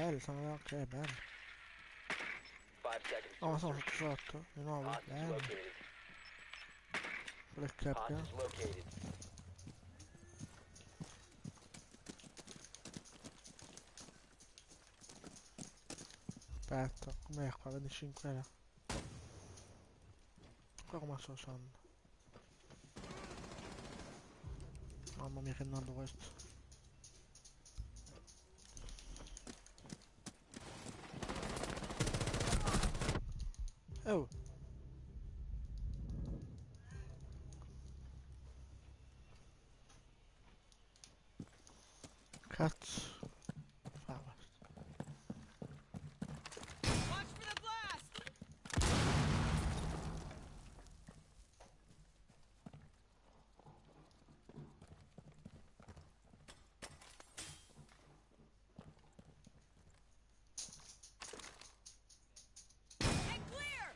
bello, sono ok, bello. 5 seconds to Oh, sono insertion. sotto, di nuovo, Hostage bello. located. Black cap, Hostage located. aspetta, com'è qua, 25 là. Qua come sto usando? Mamma mia che nodo questo. Oh! Cazzo. Fa questo. Watch for the blast! And clear!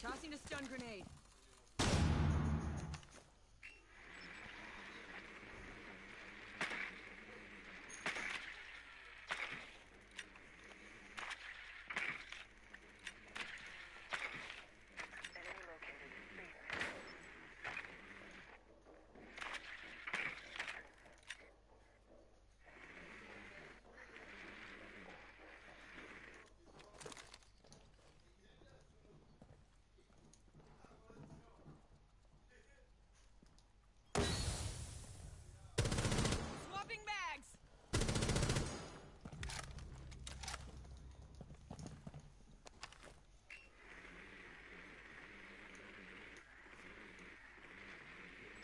Tossing a stun grenade. Swapping bags!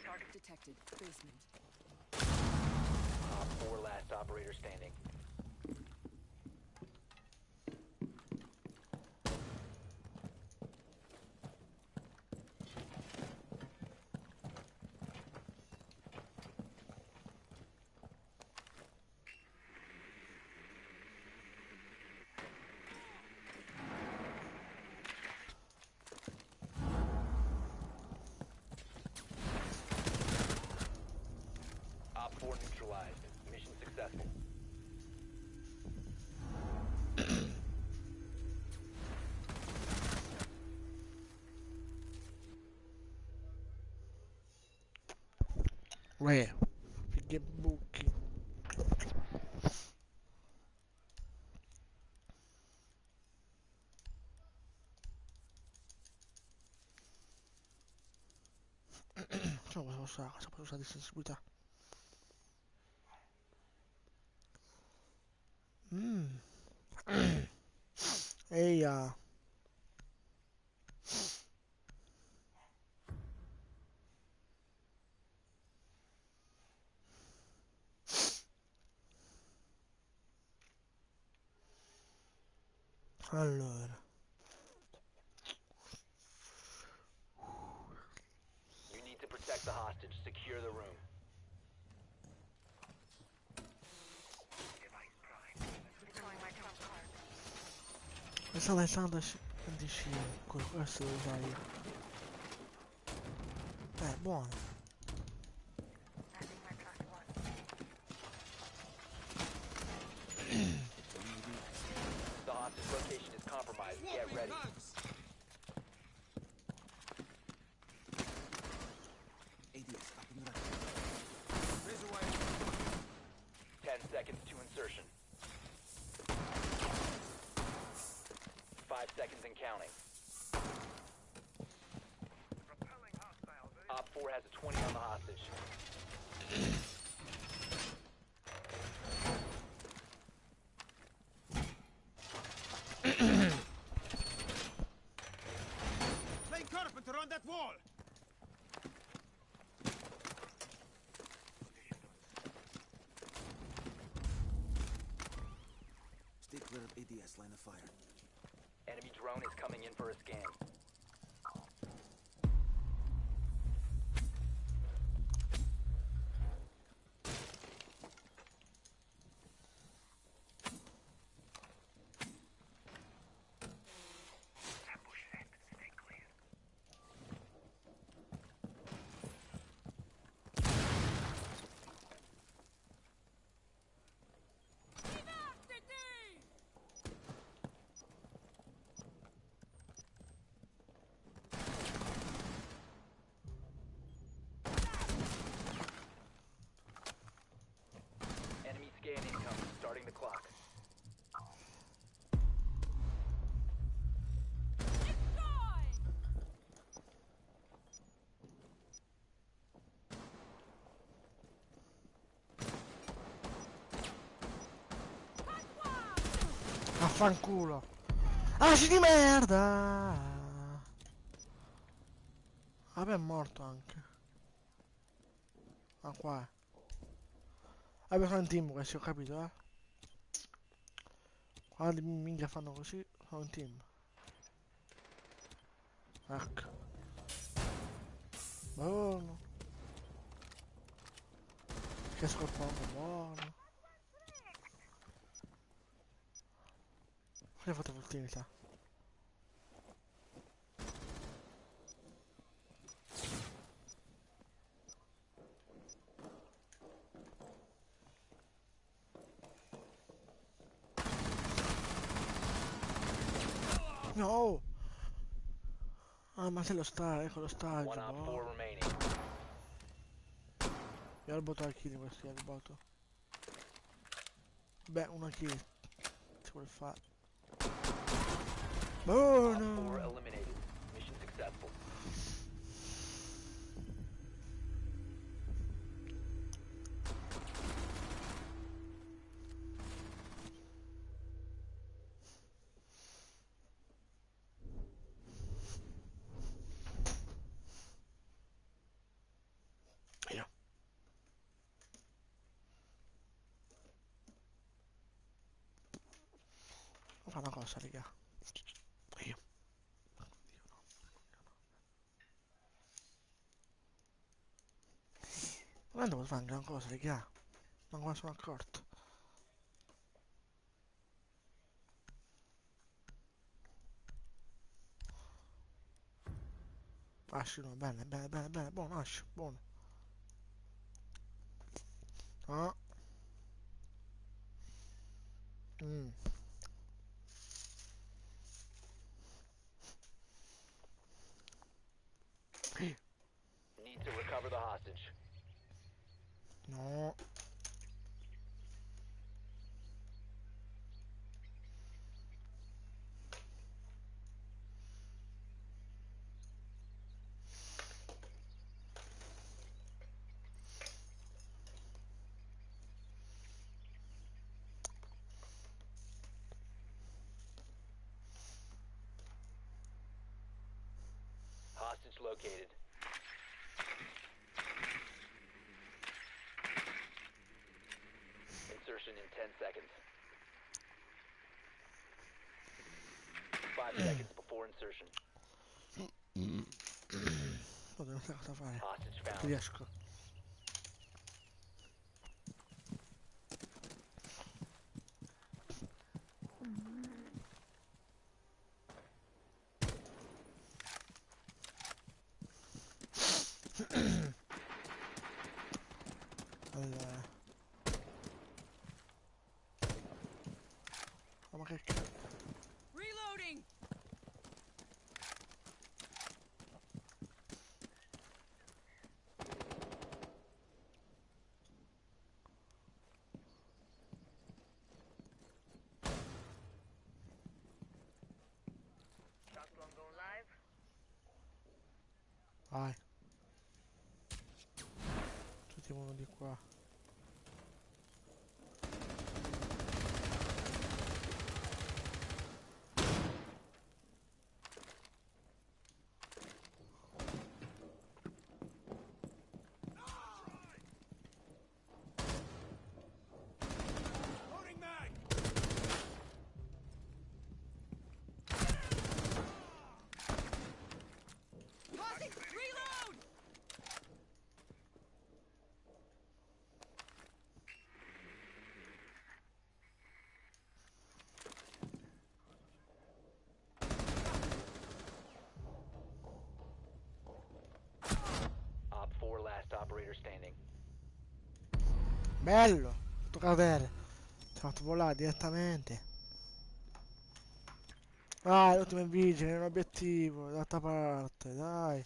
Target detected. Basement. Op 4 last operator standing. Op 4 neutralized. Mission successful. Uè, che buchi. Cosa posso usare? Cosa posso usare di sensibilità? Mmm. Eia. Allora. You need to protect the hostage. Secure the room. Stavo pensando di questo lo uso io. Buono. The hostage location is compromised. Get ready. 10 seconds to insertion. 5 seconds and counting. Op 4 has a 20 on the hostage. Play carpenter on that wall! Stay clear of ADS line of fire. Enemy drone is coming in for a scan. Affanculo. Asci di merda! Vabbè, è morto anche. Ah, qua è. Vabbè, sono in team questi, ho capito, eh. Quando minchia fanno così, sono in team. Ecco. Buono. Che scorpone, buono. Che hai fatto l'opportunità? No! Ah, ma se lo sta, ecco lo One stagio, op 4 boh. remaining. Mi ha rubato la kill questo, ha rubato. Beh, una kill. Si vuole fare. Op 4 Buono! eliminated. Mission successful. Io. Devo fare una cosa, raga. Io. Non devo fare anche una cosa, raga. Ma qua sono accorto. Asci, no, bene, bene, bene, bene, buono, Asci, buono. Ah. Mm. Need to recover the hostage. No. Hostage located. Insertion in 10 seconds. 5 seconds before insertion. Non so cosa fare. Hostage Ci found. riesco. Allora. Oh, ma che cazzo. Reloading! Vai. Tutti uno di qua. Loading mag! Tossing! Reload! Op 4 last operator standing. Bello! Tocca avere. Ci ha fatto volare direttamente. Dai, l'ultimo vigile, è un obiettivo, d'altra parte, dai.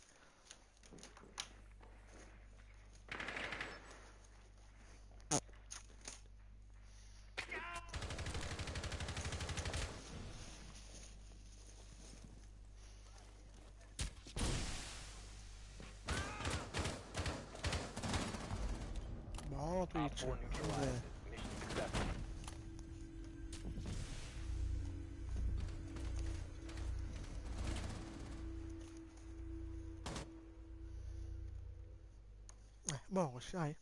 Buono Op Twitch. 4 neutralized. Mission successful. Buono così, dai.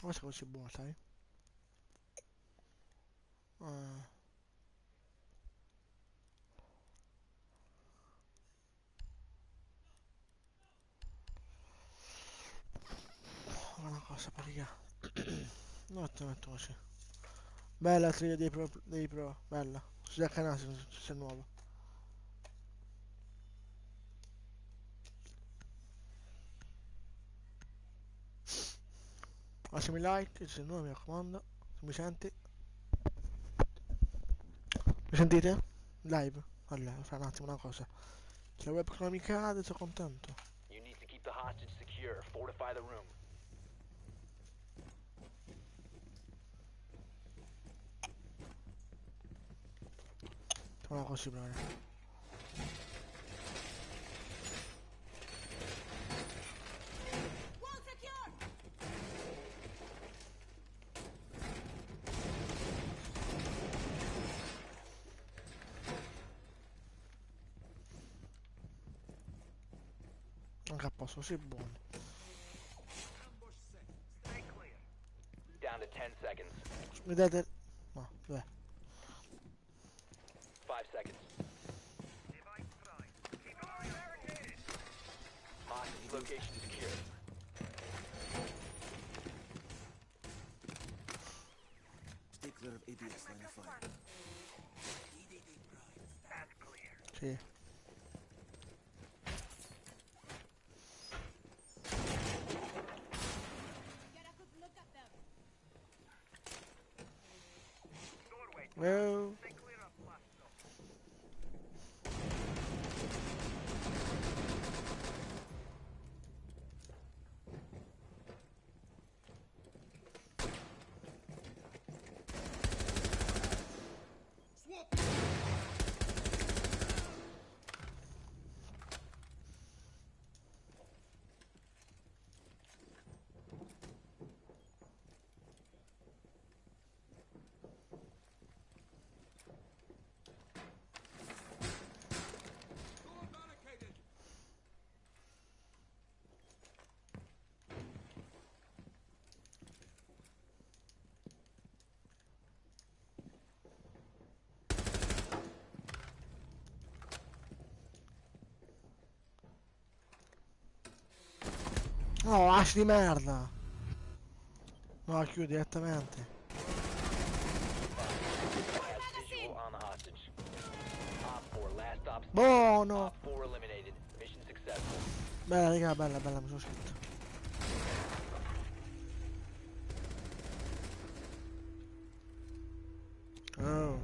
Questo è così buono, sai? Ah, una cosa pratica. No, te lo metto così. Bella la triglia dei pro, bella. Su Jack Canasi, se sei nuovo. Lasciami like, se sei nuovo mi raccomando. Se mi senti. Mi sentite? Live? Allora, fa un attimo una cosa. Se la webcam mi cade, sono contento. You need to keep the hostage secure. Fortify the room. Facciamo così, proprio. Wall secure! Anche a posto, così buono. Down to 10 seconds. Mi date... No, dov'è? 5 seconds. Hostage location secure. Stay clear of ADS line of fire. Sì. Get a good look at them. Well... No, asci di merda! No, chiudi direttamente. Has visual on the hostage. Op 4, last stop. Buono! Op 4 eliminated. Mission successful. Bella, raga, bella, bella, mi sono scritto. Oh.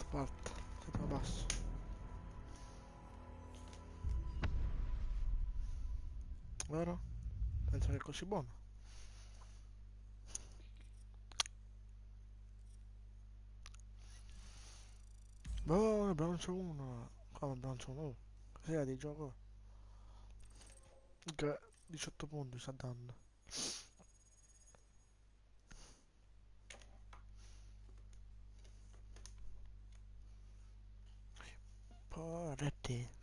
Parte, sempre basso. Vero? Penso che è così buono. Buono, bronzo 1. Come bronzo 1? Cos'era di gioco? Che 18 punti sta dando. Porretti.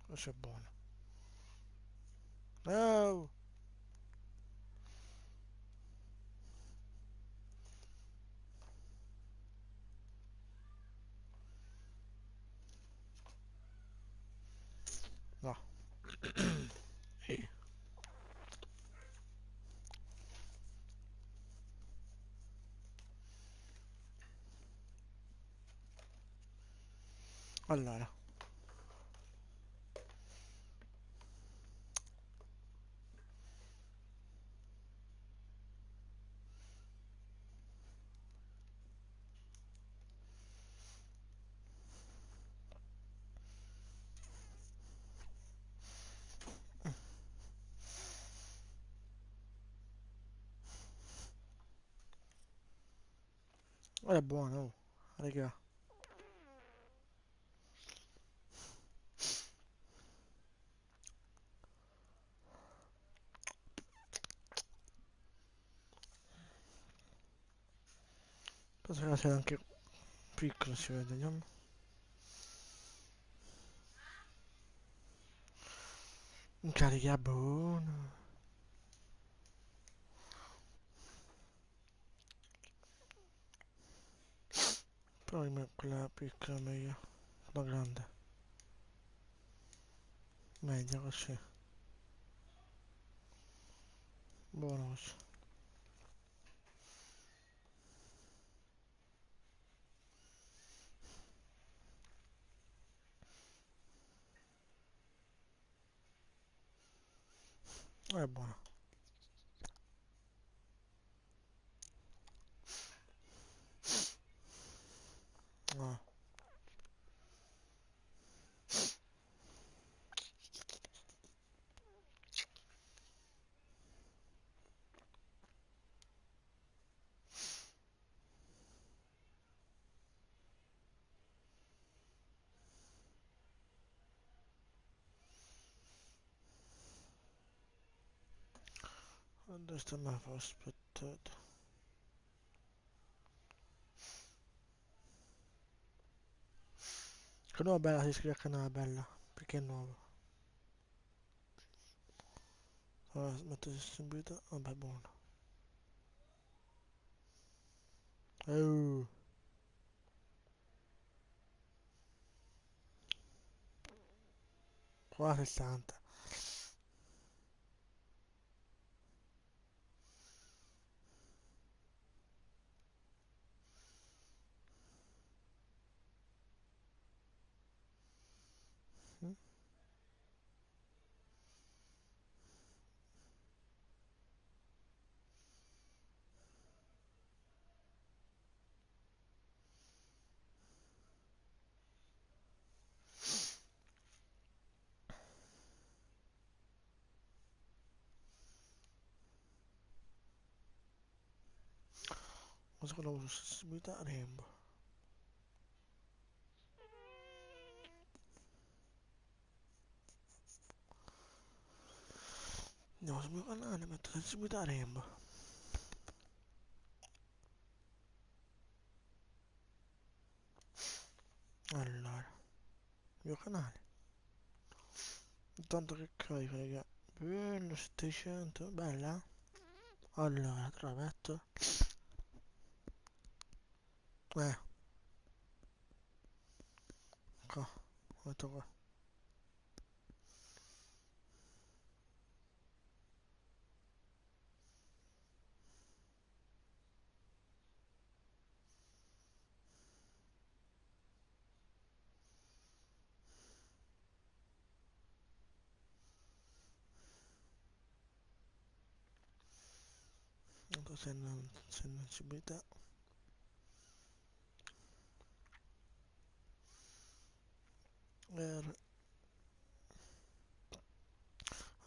Questo è buono. Oh! No. Sì. Allora. Guarda è buono, oh. Raga. Penso che sia anche piccolo, si vede, vediamo. Un caricabuono. Però quella piccola è meglio. La grande. Meglio così. Buono così. È buono. Ah. Adesso mi fa aspettato. Che nuova bella si iscrive al canale bella. Perché è nuovo? Allora, metto subito. Vabbè, buono. Oh, qua 60. Mm. Ma secondo me uso sensibilità Rainbow. Andiamo sul mio canale, metto sensibilità Rainbow. Allora, mio canale. Intanto che carica, raga. Bello 700, bella? Allora, te la metto. Eh, qua, metto qua. Tanto se non sensibilità. R,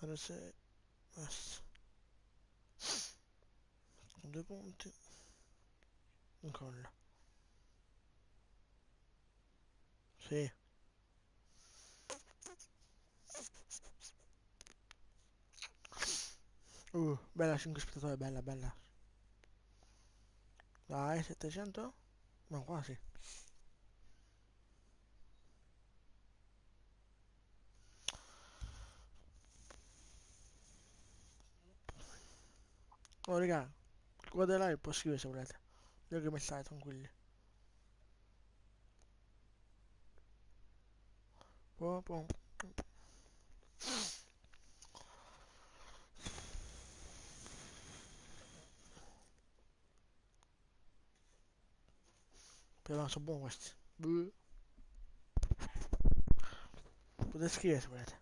R6, S. Con due punti. Incolla. Sì. Bella 5 spettatori, bella, bella. Dai, 700? No, quasi. Oh, raga, guarda là, può scrivere se volete. Io che messaggi, tranquilli. Pom, pom. Però sono buoni questi. Buh. Potete scrivere se volete.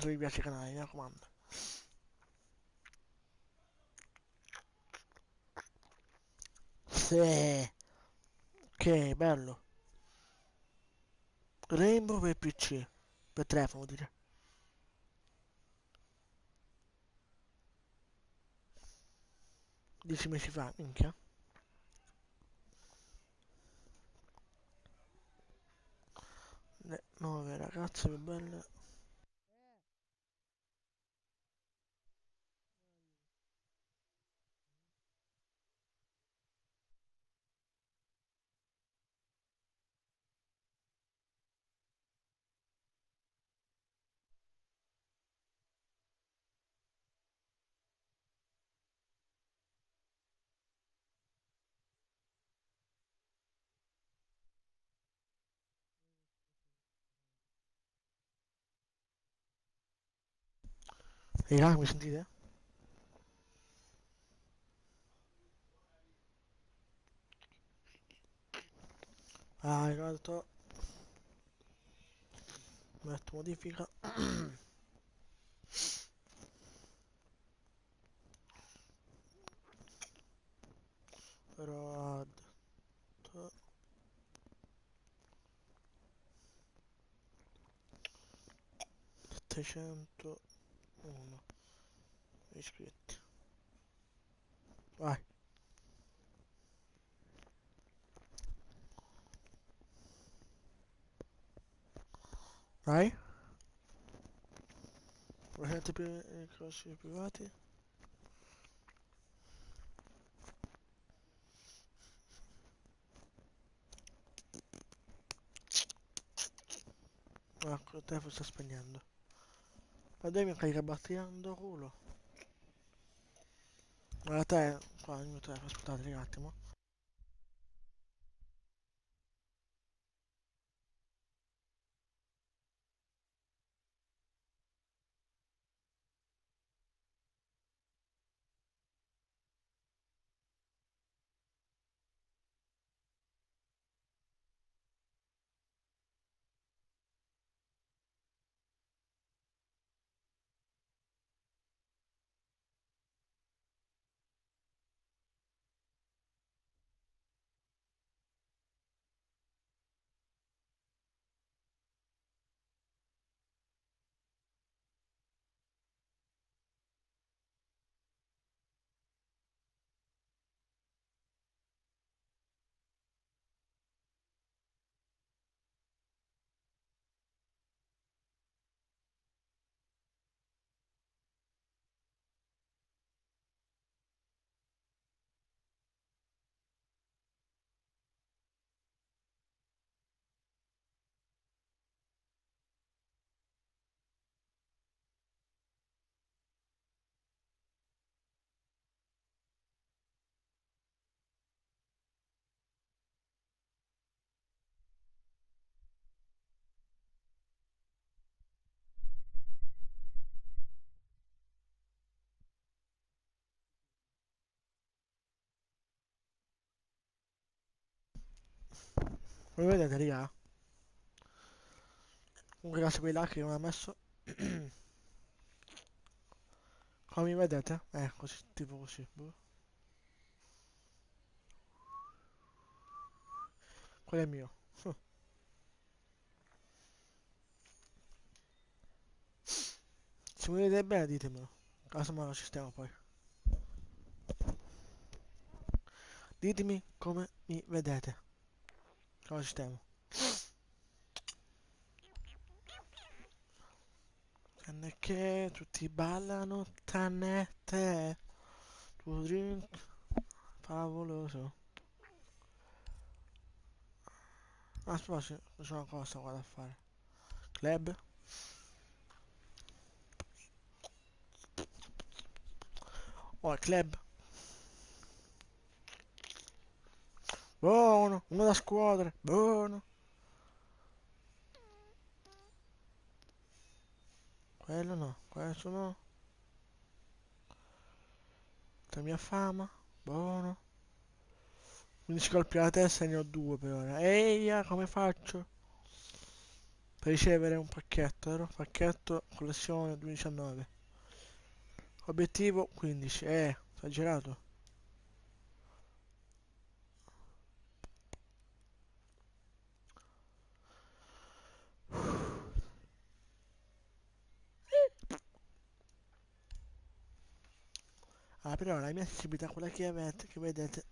Se vi piace il canale, mi raccomando. Sì. Ok, bello. Rainbow per PC. Per telefono, vuol dire. 10 mesi fa, minchia. Le 9 ragazze più belle. Raga, mi sentite? Ah, ricordo. Metto modifica. Però add 701 iscritti. Vai. Vai. Presente corsi privati. Ecco, il telefono sta spegnendo. Ma dove mi carica batteria culo? Guarda te, qua il mio telefono, aspettate un attimo. Come vedete, raga? Comunque grazie per i like che non ha messo. Come mi vedete? Così, tipo così. Boh. Quello è mio. Se mi vedete bene ditemelo. Caso me lo sistema poi. Ditemi come mi vedete. Che lo sistemo. Tranne che tutti ballano tannette. Tuo drink favoloso. Aspetta, c'è una cosa qua da fare. Club. Oh, il club. Buono. Uno da scuotere. Buono. Quello no. Questo no. La mia fama. Buono. 15 colpi alla testa e ne ho due per ora. Eia, come faccio? Per ricevere un pacchetto, vero? Pacchetto collezione 2019. Obiettivo 15. Esagerato. Ah, però la mia sensibilità, quella che avete, che vedete.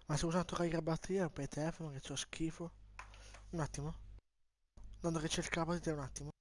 Ma se usato caricabatteria per il telefono che c'ho schifo. Un attimo. Tanto che cerca la partita un attimo.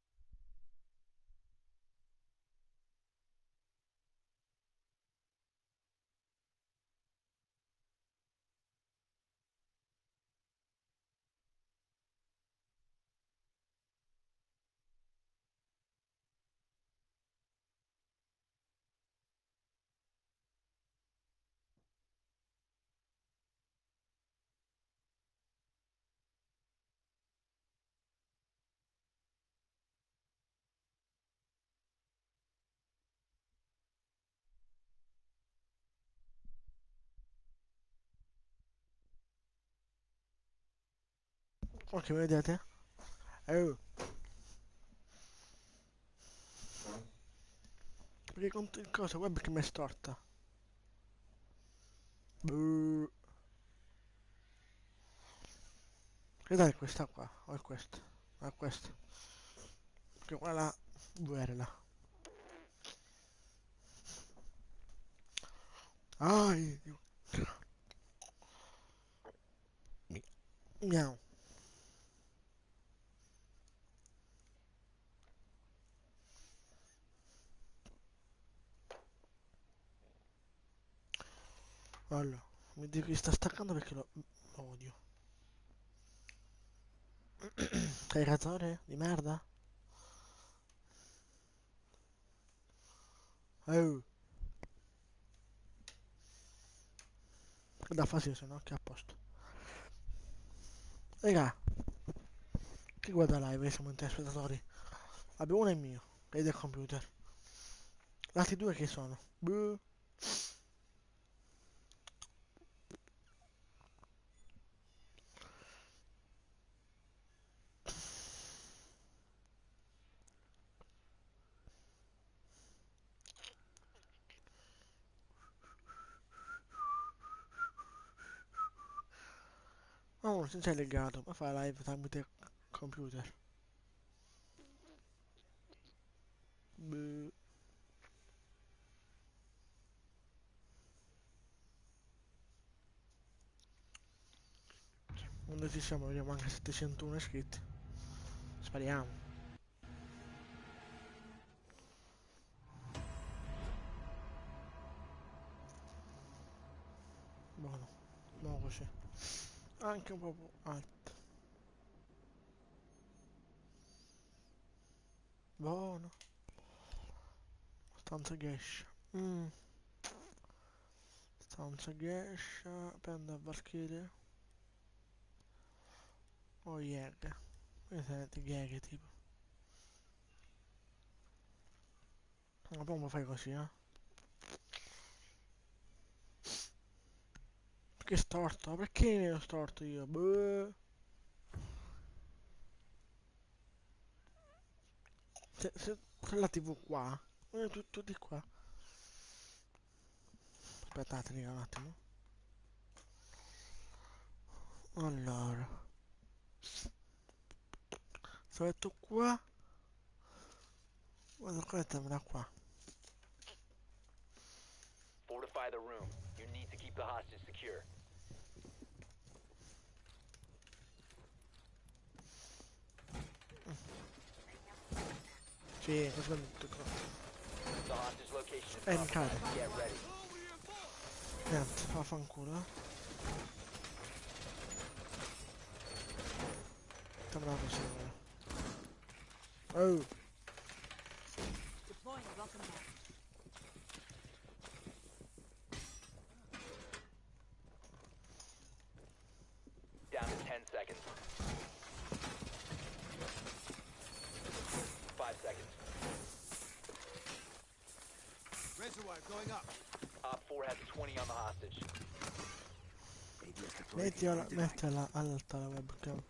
Ok, mi vedete? Oh. Perché conto il coso web che mi è storta. Buh. Che dai questa qua? O è questa? O è questa? Che quella VR là. Ai. Miau. Allora, mi dico che sta staccando perché lo odio. Caricatore di merda? Oh. Che dà fastidio se no che a posto. Raga, chi guarda live? Siamo in tre spettatori. Vabbè, uno è mio, ed è del computer. Gli altri due che sono? Buh. Ma uno senza è legato, ma fa live tramite computer. Buh. Quando ci siamo, vediamo anche 701 iscritti. Spariamo. Buono, buono così. Anche un po' alto. Buono. Stanza ghiaccia. Stanza ghiaccia. Prendo a Valkyrie. O Jäger. Vedete, Jäger tipo. Ma poi mi fai così, eh? Perché storto? Perché ne ho storto io? Boh. Se la TV qua. Tutto di qua. Aspettate raga, un attimo. Allora. Sto letto qua. Guarda qua, qua. Fortify the room. You need to keep the hostage secure. Sì, questo è tutto qua. The hostage location is Mi cade. compromised. Get ready. Niente, vaffanculo, eh. Sembra così, ora. Oh. Deploying welcome back. Down to 10 seconds. 5 seconds. Razor wire going up. Op 4 has a 20 on the hostage. ADS deployed. Mettila alta la webcam.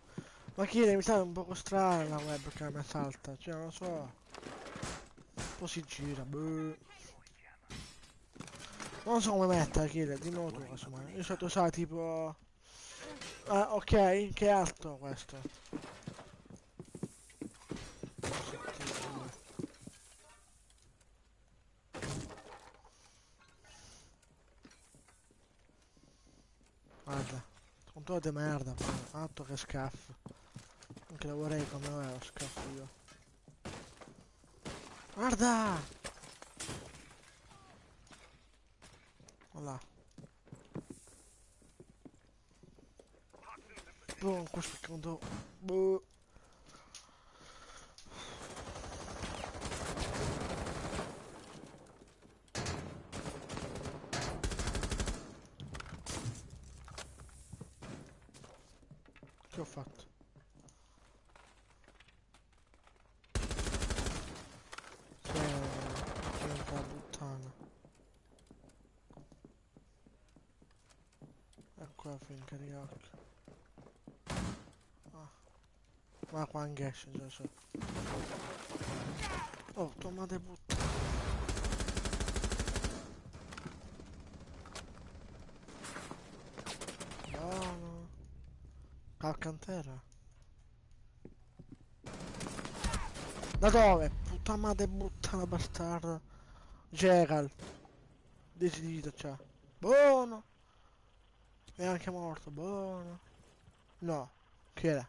Ma chi mi sa un poco strana la webcam è alta, cioè non lo so. Un po' si gira, boh. Non so come metterla, Killer, dimmelo tu casomai. Io so tu sai tipo. Ah, ok, che è alto questo. Guarda, controllo di merda, poi. Altro che scaff. Anche la vorrei come lo scaffo io. Guarda! Voilà. Boh, questo è conto. Boh. Che ho fatto? Che puttana. Ecco la finca di occhio. Ah. Ma qua anche esce, so. Oh, tomate puttana. Buono. Calcantera. Da dove? Puttana madre puttana bastarda. Gerald. Decidito, cioè. Buono. È anche morto, buono. No. Chi era?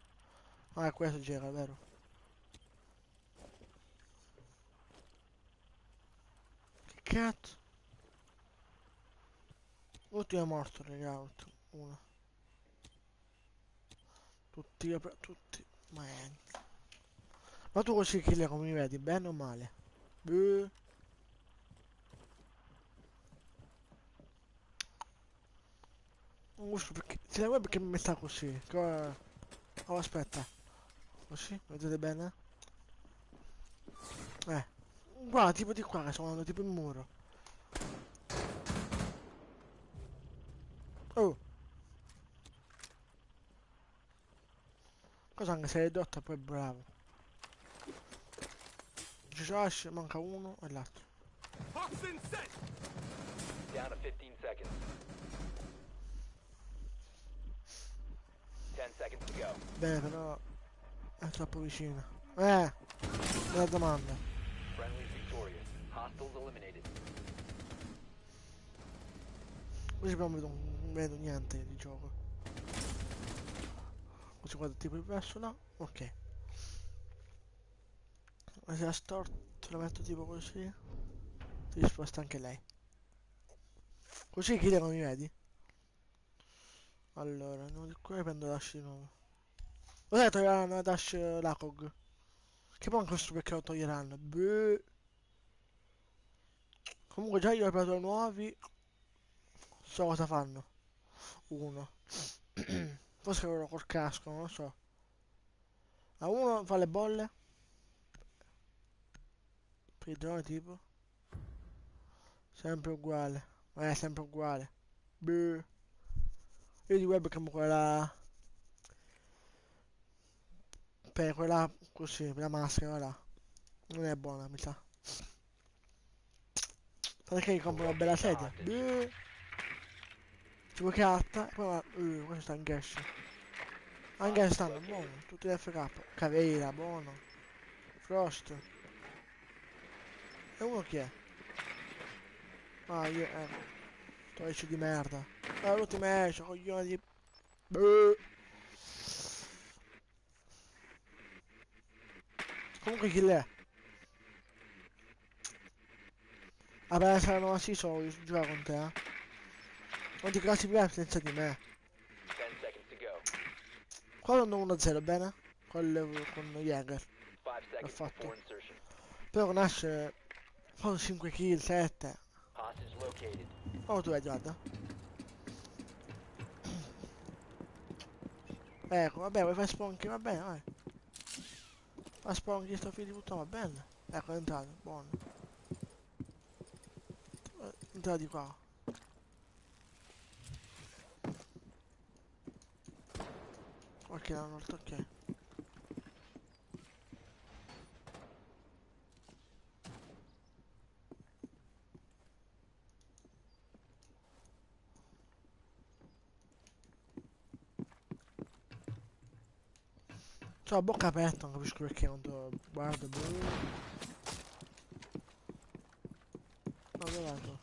Ah, è questo Gerald, vero? Che cazzo? L'ultimo è morto, raga. Uno. Tutti. Ma tu così killer come mi vedi, bene o male? Beh. Non gusto perché. Se la vuoi perché mi sta così. Oh, aspetta. Così, vedete bene? Eh. Guarda, tipo di qua che sono andato tipo il muro. Oh, cosa anche se l'hai dotta poi bravo. Josh, manca uno e l'altro. Hawks in set! Down to 15 seconds. 10 seconds to go. Bene, però è troppo vicino. La domanda. Friendly's victorious. Hostiles eliminated. Così però non vedo niente di gioco. Così guardo tipo il verso là. Ok. E se la storto la metto tipo così. Si sposta anche lei. Così chi non mi vedi? Allora, no, di qua e prendo dash di nuovo. Lo sai, toglieranno dash l'ACOG. Che poi anche questo perché lo toglieranno. Beh. Comunque già io ho preso nuovi. So cosa fanno. Uno. Forse loro col casco, non lo so. A uno fa le bolle. Per i droni tipo. Sempre uguale. È sempre uguale. Beh. Io di webcam quella. Per quella così, per la maschera là. Non è buona, mi sa. Perché compro una bella sedia? Beh. Tipo carta. E poi va. Questo sta in cash. Anche stanno buono. Tutti FK. Caveira, buono. Frost. E uno chi è? Ah, io. Sto esce di merda. L'ultimo esce, coglione di. Beh. Comunque chi l'è? Vabbè, saranno sì, so giocare con te, eh. Non ti classi via senza di me. 10 seconds to go. Qua sono 1-0, bene? Con Jäger. 5 L'ho seconds fatto. before insertion. Però con Ash fanno 5 kill, 7. Hostage located. Oh, tu vedi, guarda. Ecco, vabbè, vuoi fare sponchi? Va bene, vai. Fa sponchi sto figlio di puttana, va bene. Ecco, è entrato, buono. Entra di qua. Ok, l'hanno morto, ok. C'ho la bocca aperta, non capisco perché non te guardo, boh. No, dove vado?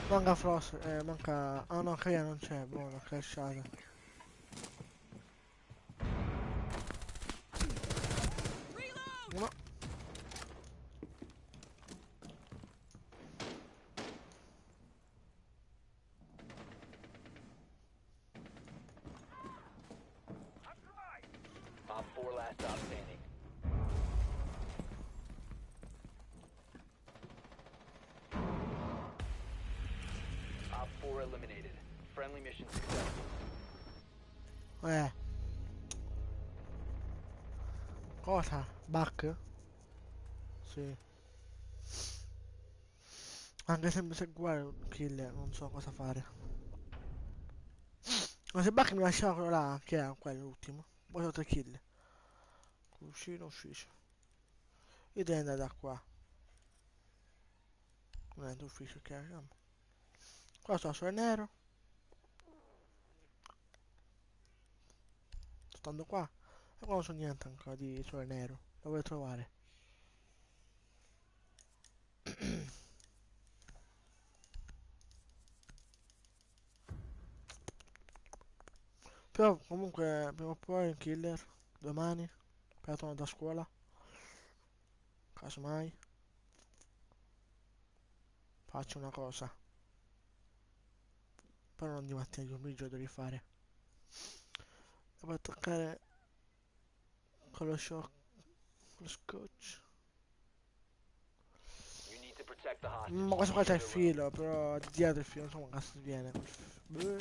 Manca Frost, manca. Ah no, Kaya non c'è, buono, crashata. Uno. Op 4 last stop standing. Op 4 eliminated. Friendly mission successful. Cosa? Back? Sì. Anche se guarda un killer, non so cosa fare. Ma se Buck mi lasciava quello là, che era quello l'ultimo. Poi ho 3 kill. Cuscino, uscito. Io devo andare da qua. Non è d'ufficio, che abbiamo. Qua sto solo nero. Sto stando qua. E qua non so niente ancora di sole nero. Lo voglio trovare. Però comunque prima o poi il killer. Domani. Appena torno da scuola. Casomai. Faccio una cosa. Però non di mattina, di pomeriggio devo rifare. Devo attaccare con lo shock. Con lo scotch. You need to protect the hostage. Ma questo qua c'è il Clear the room. filo, però dietro il filo, non so come cazzo viene. Boh.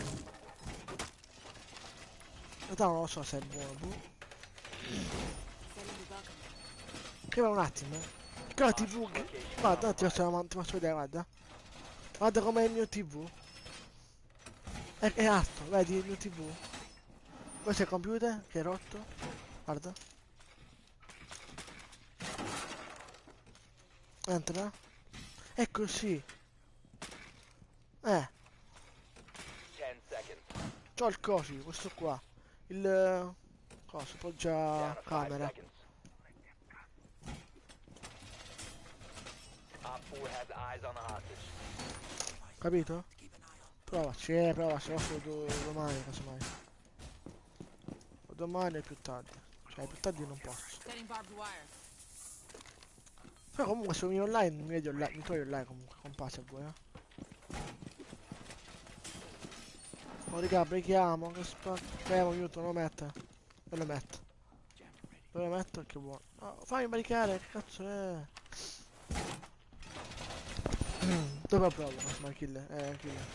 In realtà non lo so se è buono, boh. Prima un attimo. Che la TV. Guarda, ti faccio vedere, guarda. Guarda com'è il mio TV. È alto, vedi il mio TV. Questo è il computer che è rotto. Guarda. Entra. È così. 10 seconds. C'ho il coso, questo qua. Il coso, Down poggia to 5 camera. seconds. Op 4 has eyes on the hostage. Capito? Provaci, provaci, lo faccio domani, casomai. O domani o più tardi. Cioè, più tardi non posso. Setting barbed wire. Però comunque se mi online, mi vedi online, mi trovi online comunque, con Password, Oh raga, brechiamo, che spazio. Un aiuto, non lo mette. E lo metto. Dove lo metto? Che buono. Oh, fammi barricare, che cazzo è? Dove provo? Ma killer, killer.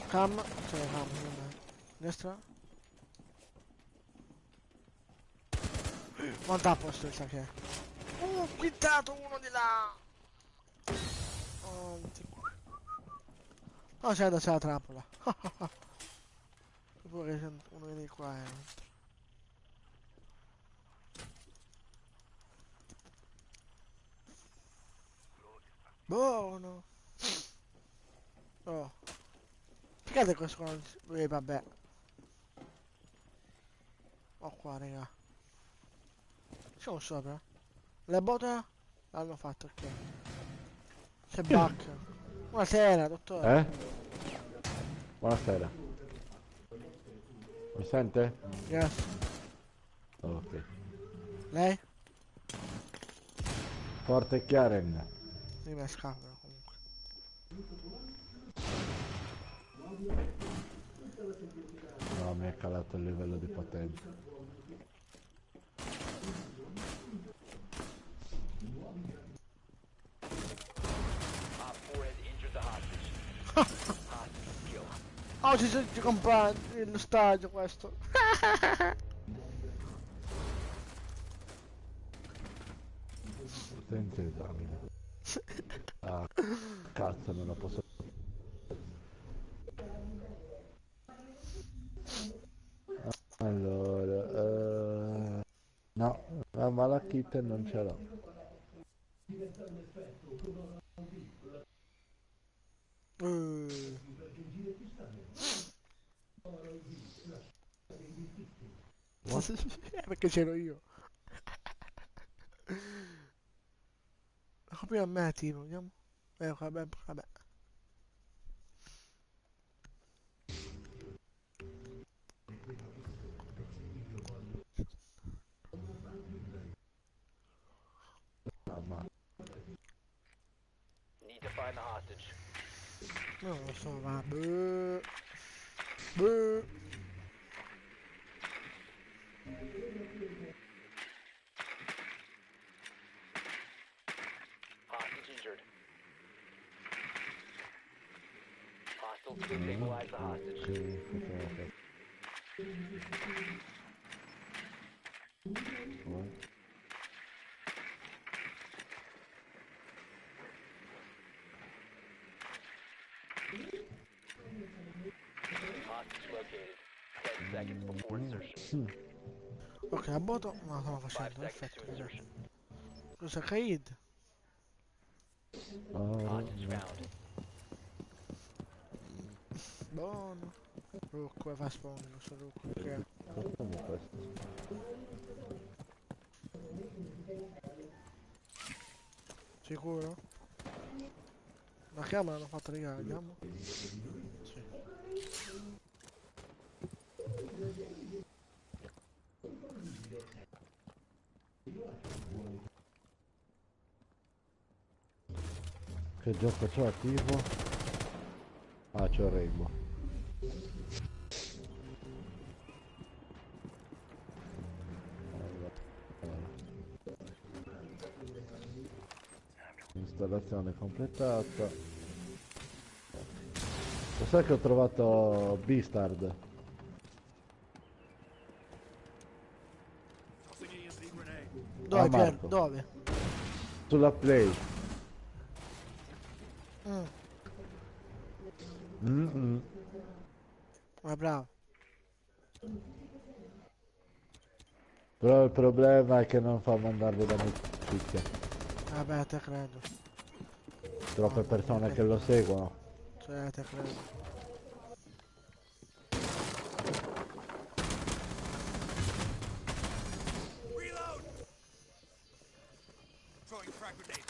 Cam, cioè cam, non è. Destra. Non t'ha posto il sa che è. Quintato uno di là! Oh, no, c'è la trappola. Dopo che c'è uno di qua e altro. Buono! Oh. Picate questo qua. Vabbè. Oh qua, raga. Siamo sopra. Le bote l'hanno fatto, ok. C'è Buck. Buonasera, dottore. Buonasera. Mi sente? Yes. Ok. Lei? Forte e Chiaren. Sì, mi scapano comunque. No, mi è calato il livello di potenza. Op 4 has injured the hostage. Hostage is killed. Oggi si compra lo stadio questo. Senza esame. Ah, cazzo, non lo posso. Allora, no, la malachite non ce l'ho. Perché c'ero io. Prima a me tiro, vediamo. Vabbè. No, ma Need to find the hostage. Non lo so, va. Boh. Hostage injured. Hostiles stabilize the hostage. che facciamo questo? seconds before insertion. Ok, la boto non la stiamo 5 facendo, seconds to perfetto. insertion. Cosa Kaid? Hostage found. Buono. Rook, come fa spawn questo Rook? Ok. Facciamo questo. Sicuro? La camera l'hanno fatta rigare, vediamo. Sì. Che gioco c'ho attivo? Ah, c'ho Rainbow. Installazione completata. Lo sai che ho trovato Beastard Tossing EMP grenade. Dove Pier? Marco. Dove? sulla Play. Mm. Mm-mm. Ma bravo. Però il problema è che non fa mandarvi l'amicizia. Vabbè, te credo. Troppe Mamma mia, persone che che lo rimane. seguono. Cioè, te credo. Reload! Throwing frag grenade.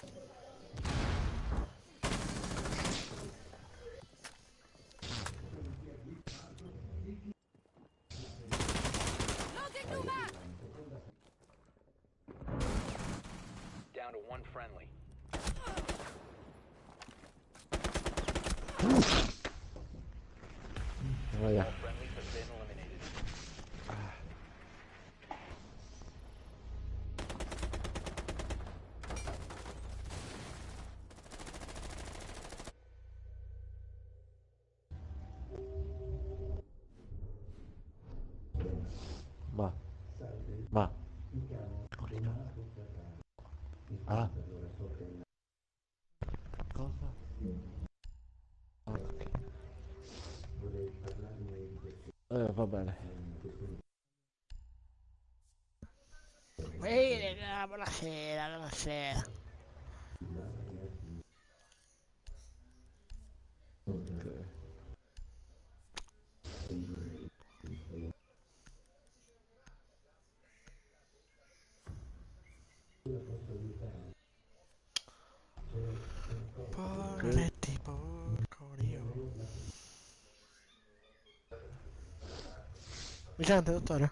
Loading new map! Down to one friendly. Via. All friendlies have been eliminated. Ma. Ma. Ah. Cosa? Ah, ok. Va bene. Ehi, raga, buonasera, buonasera. Ok. Porretti, porco Dio. Mi sente, dottore?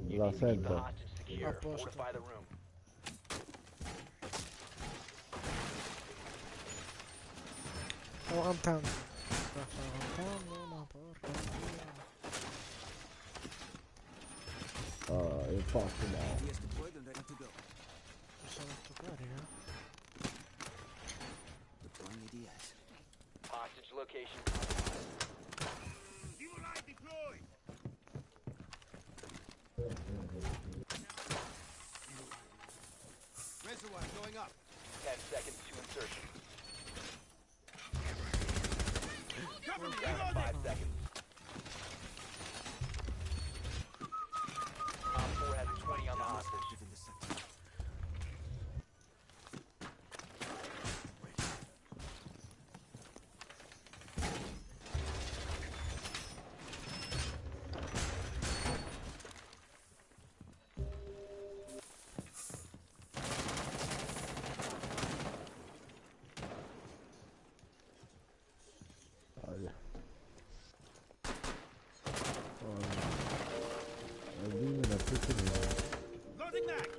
You La need to keep the sento. hostage secure. posto. Fortify the room. Stavo cantando. Stavo cantando, ma porca Dio. Impossible. ADS deployed and ready to go. Mi sono fatto carica. Deploying ADS. Hostage location compromised. Evil eye deployed! Reservoir going up. 10 seconds to insertion. Cover me, Down to reloading! 5 seconds. Op 4 has 20 on the hostage. Active in the sector. Via. Elimina tutti i miei. Loading mag!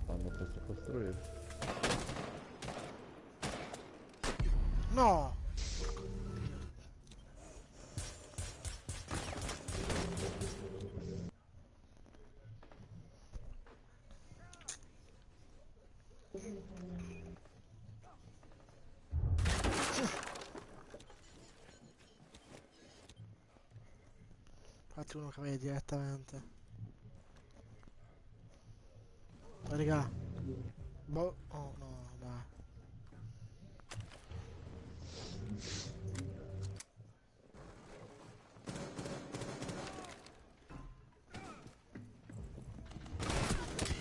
Fanno questo costruire. No! Fatti uno che vede direttamente. Raga, Boh, oh no, dai.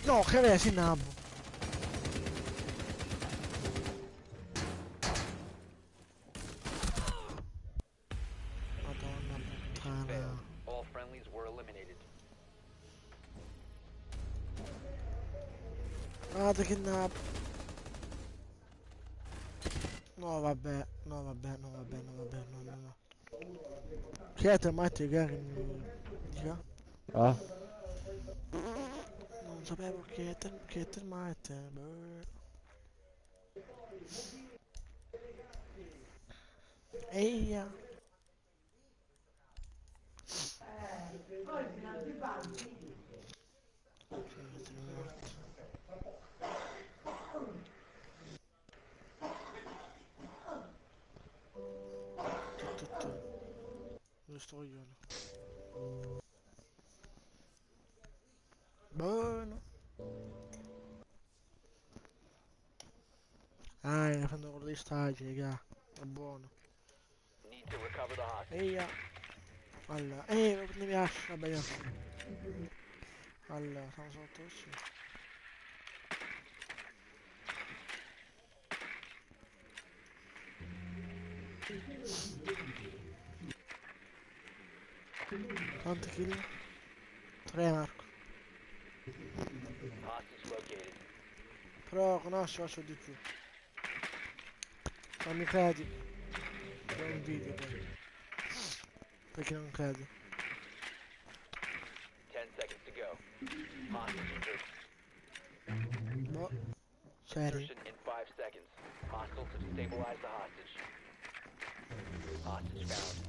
No, che avessi nabbo. Madonna Mission failed. puttana. All friendlies were eliminated. Guarda che nabbo. No vabbè, no vabbè, no vabbè, no vabbè, no no no. Chi è te mai te che mi dica? Ah? Non sapevo che te mai te. Eia. Dove sto io? Buono. Ah, ne prendo quello dei stagi, raga. È buono. Need to recover the hostage. Eia. Allora, non mi piace, vabbè, io. Allora, siamo sotto così. Quanti kill? 3 Marco. Hostage located. Però conosci faccio di più. Non mi credi? È un video poi. Perché non credi? 10 seconds to go. Hostage insertion. Boh. Seri. Insertion in 5 seconds. Hostiles have stabilized the hostage. Hostage found.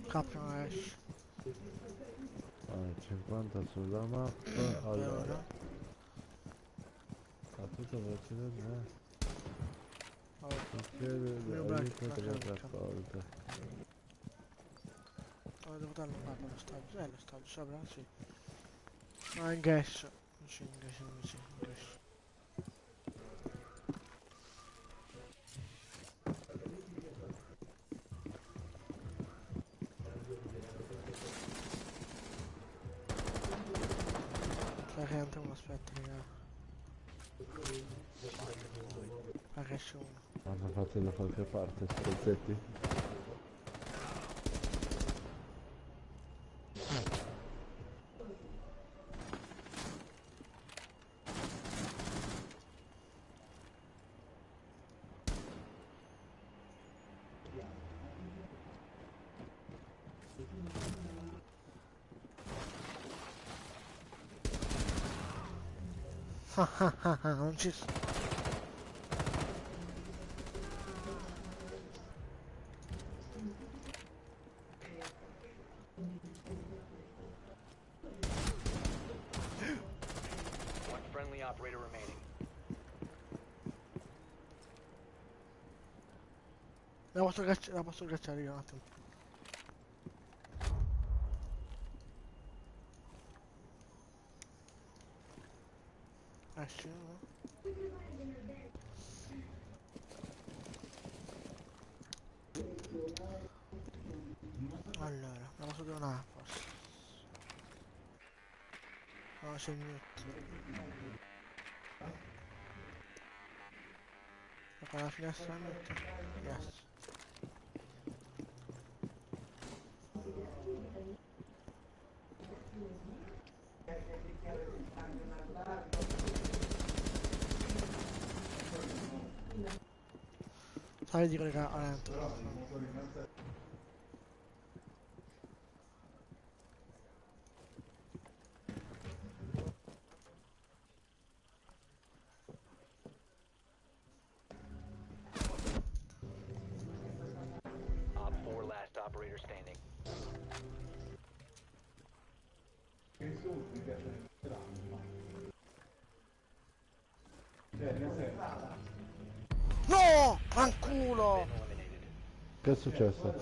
Caprono esce. 50 sulla mappa. Per Allora, ora. a tutta velocità. Oh, Succede mio aiuta black, delle black. raccolte. Devo darlo qua per lo stadio. Lo stadio sopra, sì. No, in gas. Sì, in gas, sì, in gas. Sai che entra uno, aspetta, raga. Fa che esce uno. Hanno fatto da qualche parte, spezzetti. Non ci sono. One friendly operator remaining. La posso cacciare io un attimo. Esci, no? Allora, la posso donare forse. No, c'è il mute. Ecco la finestra del mute. Yes. Sai di che dentro. Op 4 last operator standing. No! Fanculo! Been eliminated. Che è successo?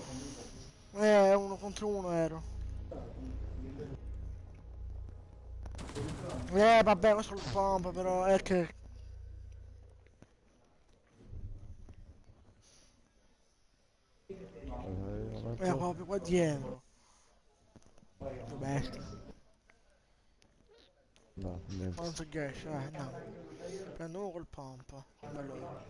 Uno contro uno ero. Vabbè, questo è il pompa, però è che... proprio qua dietro. Che bestia. No, niente. Ma non so che esce, andiamo. Prendo uno col pompa. Bello io.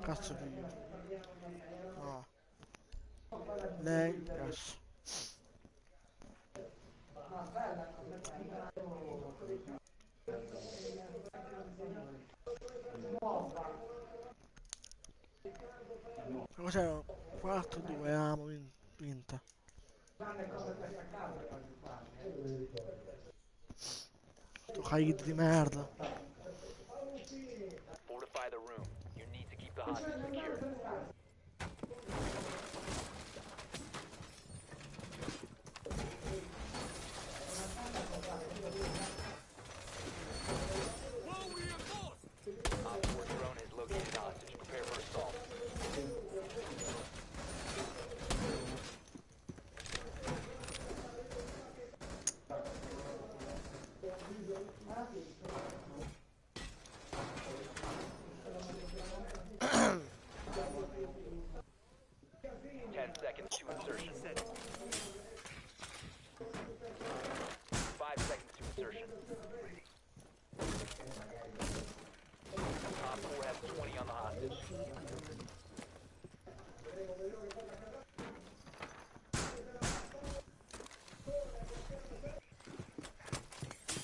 Cazzo piglio. No. Lei, cazzo. Cos'era? 4-2, amo, vinta. Sto caglio di merda. Fortify the room. You need to keep the hostage secure. Whoa, reinforced! Op 4 drone has located hostage. Prepare for assault. Ten seconds to insertion. 5 seconds to insertion. Op 4 has 20 on the hostage.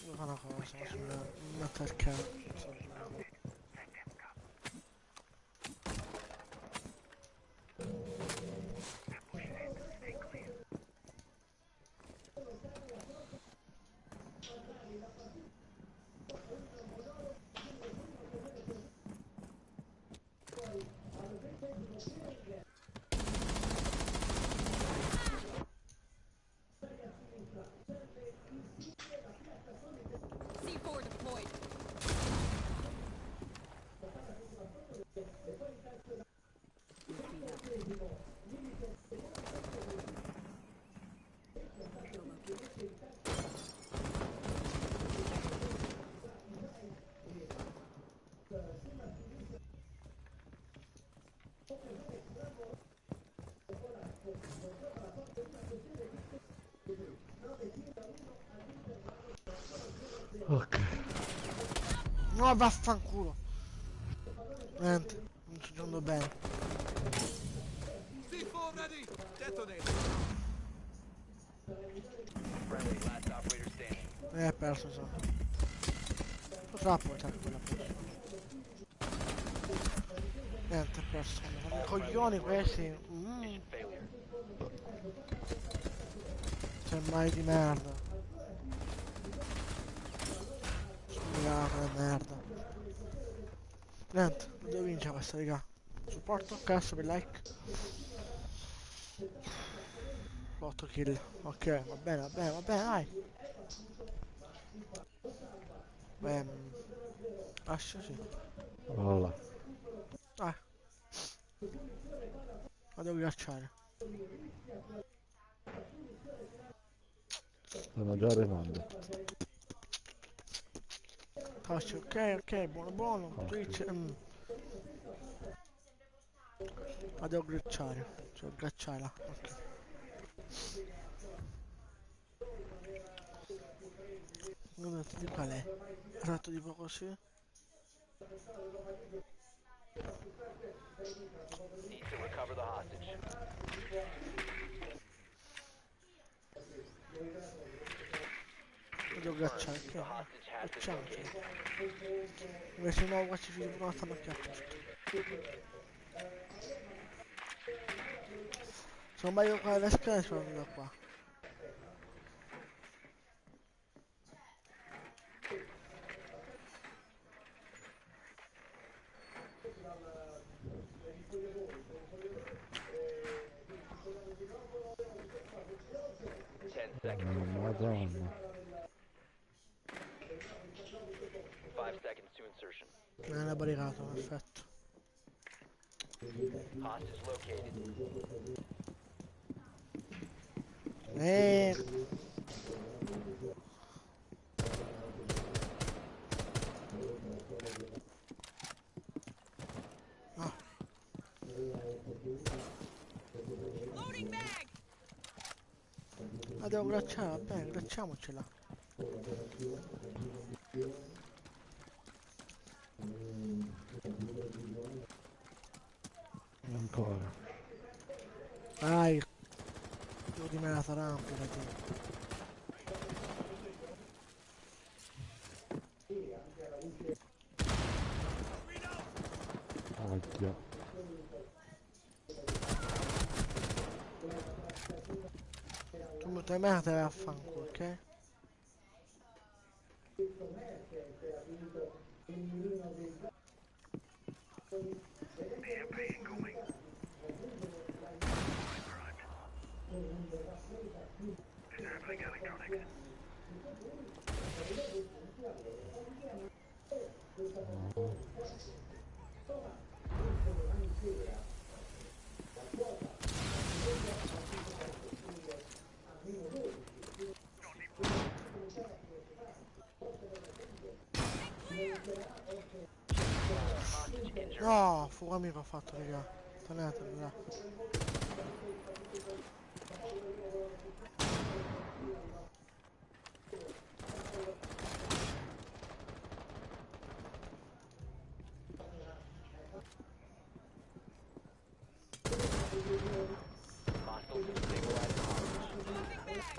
Devo fare una cosa, non attaccare. C4 deployed. Ok. No, vaffanculo. Niente, non ci giocando bene. C4 ready! Detonate! Friendly, last operator standing. Perso, so. Purtroppo, cioè, quella perso. Niente, perso. Sono i coglioni questi. Mission failure. C'è mai di merda. Scusate, la merda. Niente, devo vincere questa, raga. Supporto, cazzo per like. 8 kill. Ok, va bene, va bene, va bene, dai. Lascia sì. Voilà. Dai. La devo ghiacciare. Stanno già arrivando. Lascia, ok, ok, buono, buono. Twitch, la devo ghiacciare. Cioè, ghiacciarla. Ok. Non ti dico qual è. Esatto, tipo così. Need to recover the hostage. La devo ghiacciare, The ok. hostage has been Ghiacciamoci. located. Invece no, qua ci fido pure una stanno a chiappo. Se non sbaglio qua le scale sono da qua. Ten seconds. Madonna. 5 seconds to insertion. Non è una barricata, perfetto. Hostage located. Eh, no, Loading bag. la devo gracciare, va bene, gracciamocela. Ancora. Dai, devo di me la tarantola, tu. Occhio. Tu mi te me la te vai a fanculo, ok? Hostage injured. No, fuoco amico ho fatto, raga. Tenetelo, là. Hostiles have stabilized the hostage. Moving bag.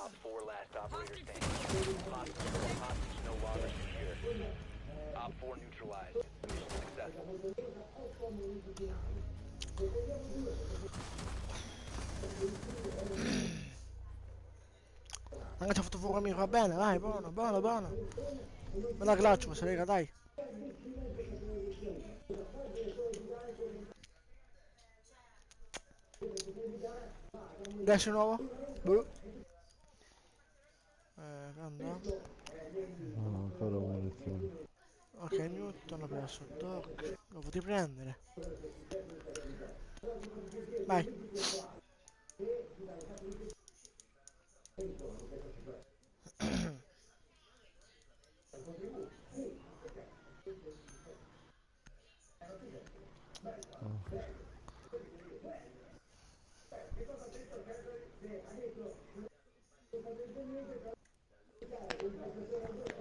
Op 4 last operator standing. Hostage no longer secure. Op 4 neutralized. Mission successful. Anche ci ho fatto fuoco amico, va bene, vai, buono, buono, buono. Me la glaccio, questa raga, dai. Dash nuovo? Boh. Andò. No, ancora munizioni. Ok, Newton, ho preso il doc. Lo potrei prendere. Vai.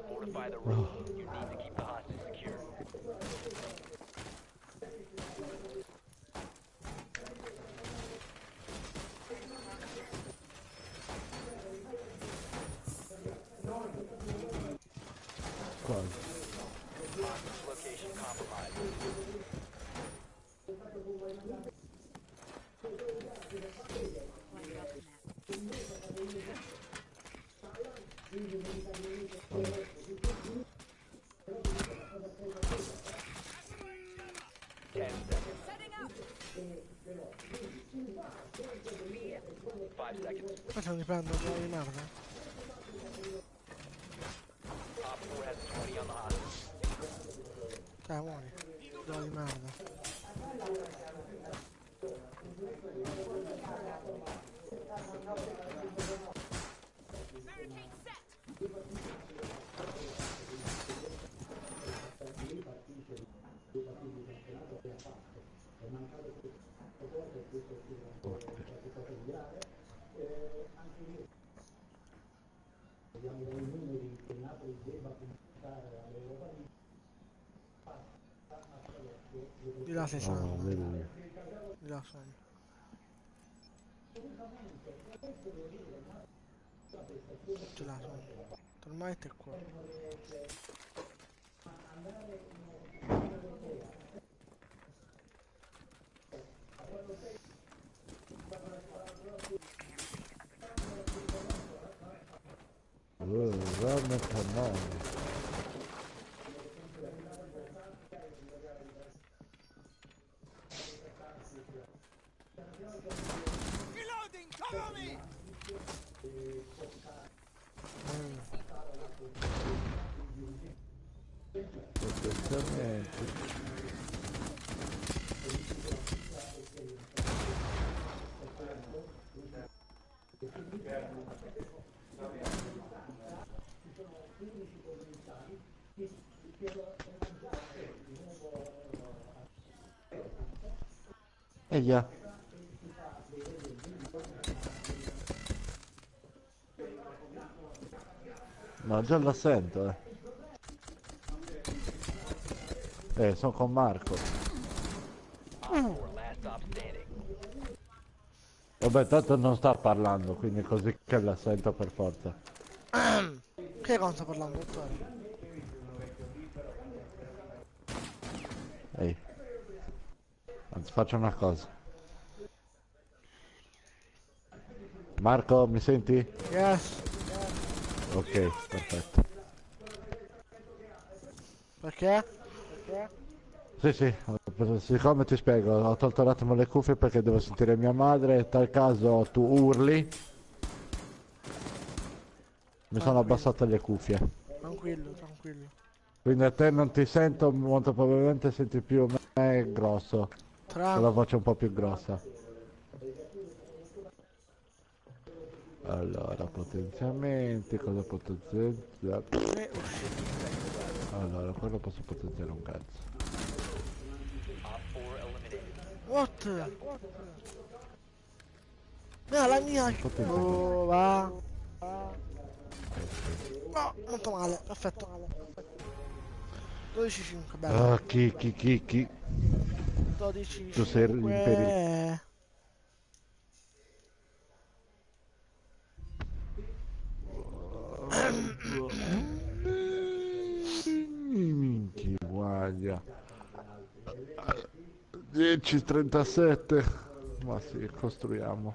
Fortify the room. You need to keep the hostage secure. Quasi. Hostage location compromised. Ten seconds. Setting up. 5 seconds. Aspetta, non li prendo, devo di merda. Op 4 has 20 on the hostage. Dai, muori. Devo di merda. Barricade set. Di là sei Oh, sano. vedi. Di là sono. Ce l'ha sono. Ormai è qua. Run the command. Reloading! Cover me! Potenzialmente. Eia. No, già la sento, sono con Marco. Op 4, last stop standing. Vabbè, tanto non sta parlando, quindi così che la sento per forza. Che cosa sta parlando, dottore? Ehi. Anzi, faccio una cosa. Marco, mi senti? Yes. Ok, perfetto. Perché? Sì, sì, siccome ti spiego, ho tolto un attimo le cuffie perché devo sentire mia madre, in tal caso tu urli, mi sono abbassato le cuffie. Tranquillo, tranquillo. Quindi a te non ti sento, molto probabilmente senti più me grosso, con la voce un po' più grossa. Allora, potenziamenti, cosa potenziare? E uscito. Allora, quello posso potenziare un cazzo. Op 4 eliminated. What? No, la mia... Potenziare. Oh, va. No, molto male, perfetto. 12-5, bello. Ah, chi? 12-5. Tu sei in pericolo. Minchia, guaglia. 10:37. Ma sì, costruiamo.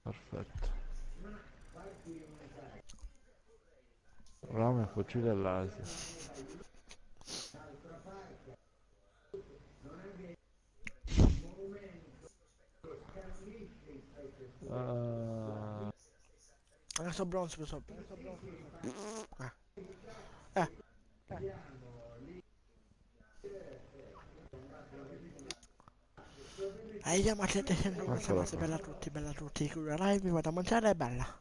Perfetto. Rame, fucile all'Asia. Ah, Adesso bronzo sopra. Eh. Ma siete sempre questa eccolo fase qua. bella a tutti, bella a tutti. Chiudo la live, vado a mangiare, è bella.